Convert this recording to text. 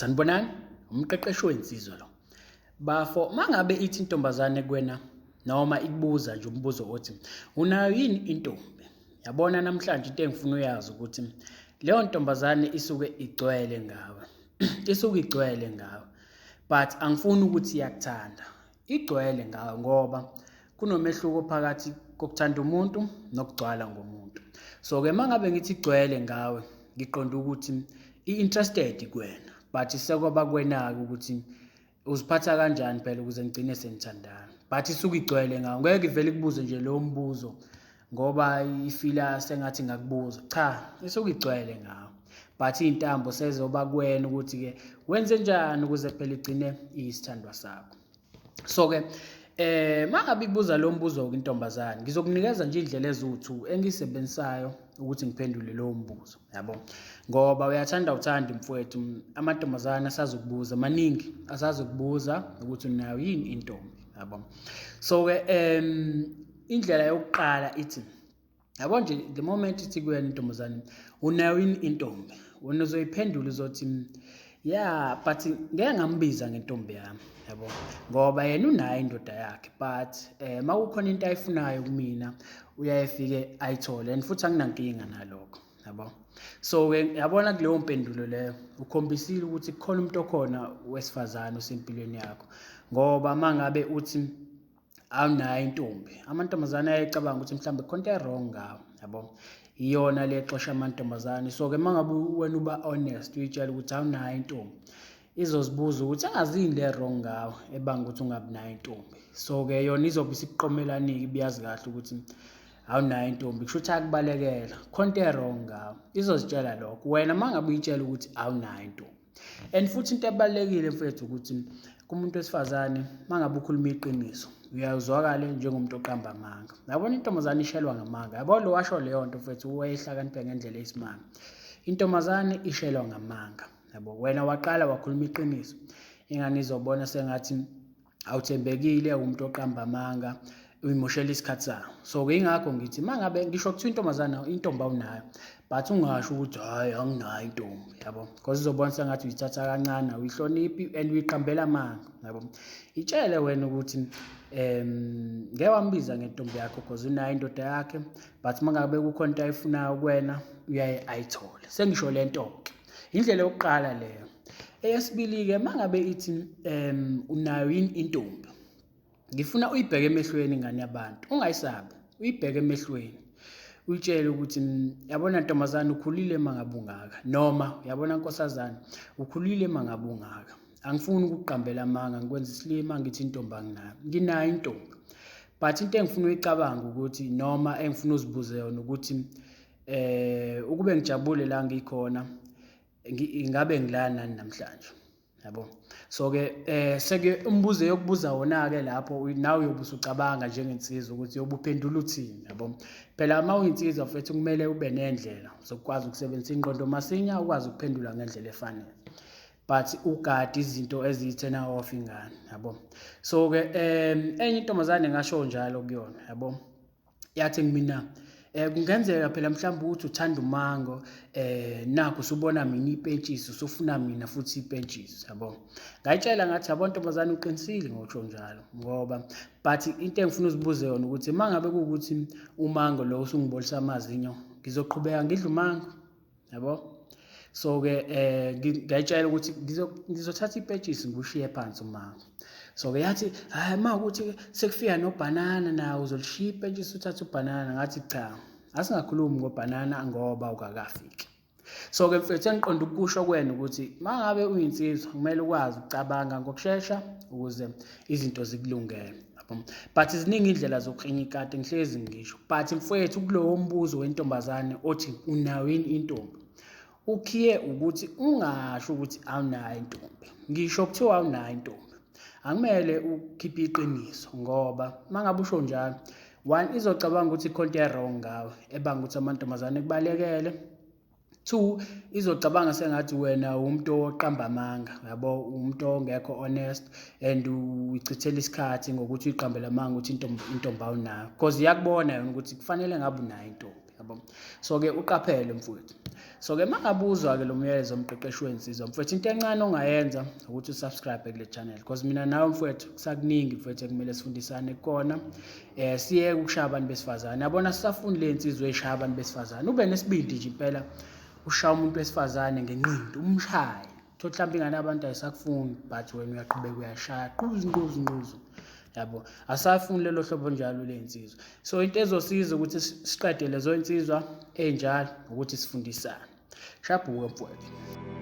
Sanibonani, umqeqeshi wensizwa lo. Bafo, mangabe ithi intombazane kuwena noma ikubuza nje umbuzo othi unayo yini intombi? Yabona namhlanje into engifuna uyazi ukuthi leyo ntombazane isuke igcwele ngawe. Isuke igcwele ngawe. But angifuni ukuthi iyakuthanda. Igcwele ngawe ngoba kunomehluko phakathi kokuthanda umuntu nokugcwala ngomuntu. So ke mangabe ngithi igcwele ngawe, ngiqonda ukuthi i-interested kuwena. But sekwaba kuwena-ke ukuthi uziphatha kanjani phela ukuze ngigcine senithandana. But isuke igcwele ngawe. Ngeke ivele ikubuze nje lowo mbuzo ngoba ifila sengathi ngakubuza. Cha, isuke igcwele ngawe. But iy'ntambo sezoba kuwena ukuthi-ke wenze njani ukuze phela igcine iyisithandwa sakho. So-ke mangabe ikubuza lo mbuzo-ke intombazane, ngizokunikeza nje iy'ndlela eziwu-2 engiyisebenzisayo ukuthi ngiphendule lowo mbuzo, yabo. Ngoba uyathanda uthanda mfowethu, amantombazane asazokubuza maningi, asazokubuza ukuthi unayo yini intombi, yabo. So-ke indlela yokuqala ithi, yabo nje the moment ithi kuwena intombazane unayo yini intombi, wena uzoyiphendula uzothi yeah, but ngeke ngambiza ngentombi yami, yabo, ngoba yena unayo indoda yakhe. But makukhona into ayifunayo kumina uyayefike ayithole and futhi anginankinga nalokho, yabo. So-ke yabona kuleyo mpendulo leyo ukhombisile ukuthi kukhona umuntu okhona wesifazane osempilweni yakho. Ngoba mangabe uthi awunayo intombi, amantombazane ayecabanga ukuthi mhlawumbe khona into wrong ngawo, yabo. Iyona le xosha amantombazane. So-ke mangabe wena uba honest uyitshela ukuthi awunayo intombi, izozibuza ukuthi angazini le wrong ngawo ebanga ukuthi ungabi nayo intombi. So-ke yona izobe isiqomelana-ke ibiyazi kahle ukuthi awunayo intombi, kusho ukuthi akubalekela khona into wrong ngawo, izozitshela lokho wena mangabe uyitshela ukuthi awunayo intombi. And futhi into ebalulekile mfethu ukuthi kumuntu wesifazane mangabe ukhuluma iqiniso uyazwakala njengomuntu oqamba amanga. Yabona intombazane ishelwa ngamanga. Yabo lo washo leyo nto mfethu wayehlakaniphe ngendlela eyisimanga. Intombazane ishelwa ngamanga, yabo. Wena waqala wakhuluma iqiniso, ingane izobona sengathi awuthembekile, umuntu oqamba amanga, uyimoshela isikhathi sayo. So-ke ingakho ngithi mangabe ngisho kuthiwa intombazane intombi awunayo, but ungasho ukuthi hayi anginayo intombi, yabo, because izobona sengathi uyithatha kancane, uyihloniphi and uyiqambela amanga, yabo. Itshele wena ukuthi ngeke wambiza ngentombi yakho because unayo indoda yakhe, but mangabe kukhona into ayifunayo kuwena uyaye ayithole. Sengisho le nto-ke indlela yokuqala leyo. Eyesibili-ke mangabe ithi unayo yini intombi, ngifuna uyibheke emehlweni ingane yabantu, ungayisabi, uyibheke emehlweni, uyitshele ukuthi yabona ntombazane ukhulile mangabe ungaka, noma yabona nkosazana ukhulile mangabe ungaka. Angifuni ukuqambela amanga ngikwenza isilima ngithi intombi anginayo, nginayo intombi. But into engifuna uyicabanga ukuthi noma engifuna uzibuze yona ukuthi ukube ngijabule la ngikhona ingabe ngilana nani namhlanje, yabo. So-ke seke umbuzo yokubuza wona-ke lapho nawe uyobe usucabanga njengensizwa ukuthi yobuphendula uthini, yabo. Phela uma uyinsizwa futhi kumele ube nendlela zokwazi ukusebenzisa ingqondo masinya ukwazi ukuphendula ngendlela efanele, but ugade izinto eziyi-turn off ingane, yabo. So-ke enye intombazane ngasho njalo kuyona, yabo, yathi kumina kungenzeka phela mhlawumbe ukuthi uthanda umango nakho usubona mina ipentshisi usufuna mina futhi ipentshisi, yabo. Ngayitshela ngathi yabo ntombazane uqinisile ngokusho njalo ngoba but into engifuna uzibuze yona ukuthi mangabe kuwukuthi umango lo usungibolisa amazinyo ngizoqhubeka ngidla umango, yabo. So-ke ngayitshela ukuthi ngizothatha ipentshisi ngiwushiye phansi umango. So-ke yathi hayi mawukuthi sekufika nobhanana nawo uzolishiya ipentshisi uthathe ubhanana. Ngathi cha, asingakhulumi ngobhanana ngoba ukakafiki. So-ke mfethu engiqonda ukusho kuwena ukuthi mangabe uyinsizwa kumele ukwazi ukucabanga ngokushesha ukuze izinto zikulungele, yabo. But ziningi indlela zokuklinya ikati ngihlezi ngisho. But mfethu kulowo mbuzo wentombazane othi unayo yini intombi, ukhiye ukuthi ungasho ukuthi awunayo intombi. Ngisho kuthiwa awunayo intombi akumele ukhiphe iqiniso ngoba mangabe usho njalo, 1 izocabanga ukuthi khona into wrong ngawe ebanga ukuthi amantombazane kubalekele. 2 izocabanga sengathi wena umuntu oqamba amanga, yabo, umuntu ongekho honest and uyichithela isikhathi ngokuthi uyiqambela amanga ukuthi intombi awunayo because iyakubona yona ukuthi kufanele ngabe unayo intombi, yabo. yabo. So-ke uqaphele mfowethu. So-ke mangabuzwa-ke lo myalezo womqeqeshi wensizwa mfowethu, into encane ongayenza ukuthi usubscribe kule channel, because mina nawe mfowethu kusakuningi mfowethu ekumele sifundisane kukona. Siyeke ukushaya abantu besifazane, yabona sisafuni le nsizwa ey'shaya abantu besifazane. Ube nesibindi nje impela ushaya umuntu wesifazane ngenqindi, umshaye. Thola mhlawumbe ingane yabantu ayisakufuni, but wena uyaqhubeka uyashaya nquzu, yabo. Asafuni lelo hlobo njalo lensizwa. So into ezosiza ukuthi siqede lezo insizwa ey'njalo ukuthi sifundisane. Shabhuke mfowethu.